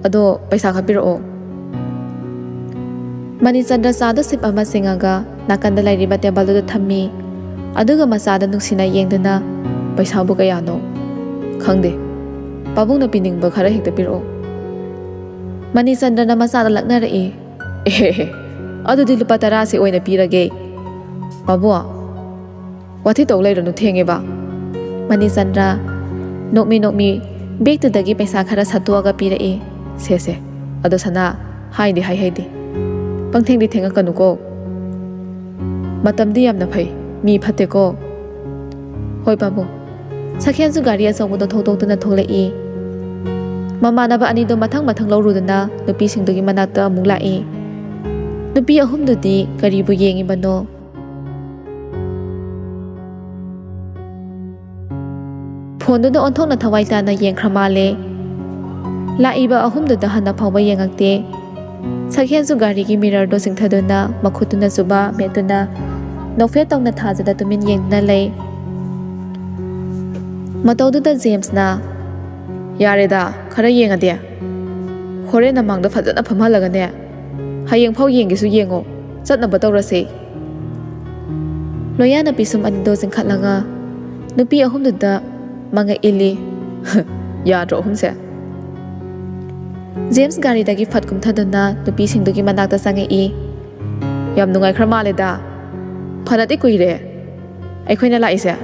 ꯑꯗꯣ ꯄꯩꯁꯥ ꯈꯔ ꯄꯤꯔꯛꯑꯣ꯫ ꯃꯅꯤꯆꯟꯗ꯭ꯔ ꯆꯥꯗꯨ ꯁꯤꯞ ꯑꯃ ꯁꯤꯡꯉꯒ ꯅꯥꯀꯟꯗ ꯂꯩꯔꯤꯕ ꯇꯦꯕꯜꯗꯨꯗ ꯊꯝꯃꯤ, ꯑꯗꯨꯒ ꯃꯆꯥꯗ ꯅꯨꯡꯁꯤꯅ ꯌꯦꯡꯗꯨꯅ ꯄꯩꯁꯥꯕꯨ ꯀꯌꯥꯅꯣ? ꯈꯪꯗꯦ, ꯄꯥꯕꯨꯡꯅ ꯄꯤꯅꯤꯡꯕ ꯈꯔ ꯍꯦꯛꯇ ꯄꯤꯔꯛꯑꯣ꯫ ꯃꯅꯤꯆꯟꯗ꯭ꯔꯅ ꯃꯆꯥꯗ ꯂꯛꯅꯔꯛꯏ꯫ ꯑꯦꯍꯦ, ꯑꯗꯨꯗꯤ ꯂꯨꯄꯥ 10ꯁꯤ ꯑꯣꯏꯅ ꯄꯤꯔꯒꯦ꯫ ꯄꯥꯕꯨꯡ ꯋꯥꯊꯤ ꯇꯧ ꯂꯩꯔꯅꯨ, ꯊꯦꯡꯉꯦꯕ꯫ ꯃꯅꯤꯆꯟꯗ꯭ꯔ ꯅꯣꯛꯃꯤ ꯅꯣꯛꯃꯤ ꯕꯦꯛꯇꯨꯗꯒꯤ ꯄꯩꯁꯥ ꯈꯔ ꯁꯠꯇꯣꯛꯑꯒ ꯄꯤꯔꯛꯏ꯫ ꯁꯦ, ꯑꯗꯣ ꯁꯅꯥ ꯍꯥꯏꯗꯤ ꯍꯥꯏꯍꯩꯗꯦ, ꯄꯪꯊꯦꯡꯗꯤ ꯊꯦꯡꯉꯛꯀꯅꯨꯀꯣ꯫ ꯃꯇꯝꯗꯤ ꯌꯥꯝꯅ ꯐꯩ, ꯃꯤ ꯐꯠꯇꯦꯀꯣ꯫ ꯍꯣꯏ ꯄꯥꯕꯨꯡ꯫ ꯁꯛꯍꯦꯟꯁꯨ ꯒꯥꯔꯤ ꯑꯆꯧꯕꯗꯣ ꯊꯧꯗꯣꯛꯇꯨꯅ ꯊꯣꯛꯂꯛꯏ꯫ ꯃꯃꯥꯟꯅꯕ ꯑꯅꯤꯗꯣ ꯃꯊꯪ ꯃꯊꯪ ꯂꯧꯔꯨꯗꯨꯅ ꯅꯨꯄꯤꯁꯤꯡꯗꯨꯒꯤ ꯃꯅꯥꯛꯇ ꯑꯃꯨꯛ ꯂꯥꯛꯏ꯫ ꯅꯨꯄꯤ ꯑꯍꯨꯝꯗꯨꯗꯤ ꯀꯔꯤꯕꯨ ꯌꯦꯡꯉꯤꯕꯅꯣ? ꯐꯣꯟꯗꯨꯗ ꯑꯣꯟꯊꯣꯛꯅ ꯊꯋꯥꯏ ꯇꯥꯅ ꯌꯦꯡꯈ꯭ꯔ ꯃꯥꯜꯂꯦ꯫ ꯂꯥꯛꯏꯕ ꯑꯍꯨꯝꯗꯨꯗ ꯍꯟꯅ ꯐꯥꯎꯕ ꯌꯦꯡꯉꯛꯇꯦ꯫ ꯁꯛꯍꯦꯟꯁꯨ ꯒꯥꯔꯤꯒꯤ ꯃꯤꯔꯔꯗꯣ ꯆꯤꯡꯊꯗꯨꯅ ꯃꯈꯨꯠꯇꯨꯅ ꯆꯨꯕ ꯃꯦꯠꯇꯨꯅ ꯅꯣꯛꯐꯦꯠ ꯇꯧꯅ ꯊꯥꯖꯗ ꯇꯨꯃꯤꯟ ꯌꯦꯡꯗꯨꯅ ꯂꯩ꯫ ꯃꯇꯧꯗꯨꯗ ꯖꯦꯝꯁꯅ ꯌꯥꯔꯦꯗ ꯈꯔ ꯌꯦꯡꯉꯗꯤ, ꯍꯣꯔꯦꯟ ꯅꯃꯥꯡꯗ ꯐꯖꯅ ꯐꯝꯍꯜꯂꯒꯅꯦ, ꯍꯌꯦꯡꯐꯥꯎ ꯌꯦꯡꯒꯦꯁꯨ ꯌꯦꯡꯉꯣ, ꯆꯠꯅꯕ ꯇꯧꯔꯁꯦ꯫ ꯂꯣꯌꯥꯅ ꯄꯤꯁꯨꯝ ꯑꯅꯤꯗꯣ ꯆꯤꯡꯈꯠꯂꯒ ꯅꯨꯄꯤ ꯑꯍꯨꯝꯗꯨꯗ ꯃꯉꯛ ꯏꯜꯂꯤ꯫ ꯌꯥꯗ꯭ꯔꯣ ꯑꯍꯨꯝꯁꯦ? ꯖꯦꯝꯁ ꯒꯥꯔꯤꯗꯒꯤ ꯐꯠ ꯀꯨꯝꯊꯗꯨꯅ ꯅꯨꯄꯤꯁꯤꯡꯗꯨꯒꯤ ꯃꯅꯥꯛꯇ ꯆꯪꯉꯛꯏ꯫ ꯌꯥꯝ ꯅꯨꯡꯉꯥꯏꯈ꯭ꯔ ꯃꯥꯜꯂꯦꯗ, ꯐꯅꯗꯤ ꯀꯨꯏꯔꯦ ꯑꯩꯈꯣꯏꯅ ꯂꯥꯛꯏꯁꯦ,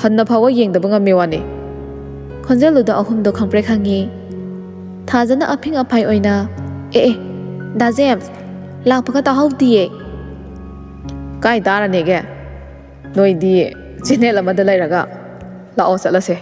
ꯍꯟꯅ ꯐꯥꯎꯕ ꯌꯦꯡꯗꯕ ꯉꯝꯃꯤ ꯋꯥꯅꯤ꯫ ꯈꯣꯟꯖꯦꯜꯗꯨꯗ ꯑꯍꯨꯝꯗꯣ ꯈꯪꯄ꯭ꯔꯦꯛ ꯈꯪꯉꯤ꯫ ꯊꯥꯖꯅ ꯑꯐꯤꯡ ꯑꯐꯥꯏ ꯑꯣꯏꯅ ꯑꯦ ꯗꯥ ꯖꯦꯝꯁ ꯂꯥꯛꯄꯒ ꯇꯥꯍꯧꯗꯤꯌꯦ꯫ ꯀꯥꯏ ꯇꯥꯔꯅꯦꯒꯦ, ꯅꯣꯏꯗꯤ ꯆꯦꯅꯦꯜ ꯑꯃꯗ ꯂꯩꯔꯒ꯫ ꯂꯥꯛꯑꯣ ꯆꯠꯂꯁꯦ꯫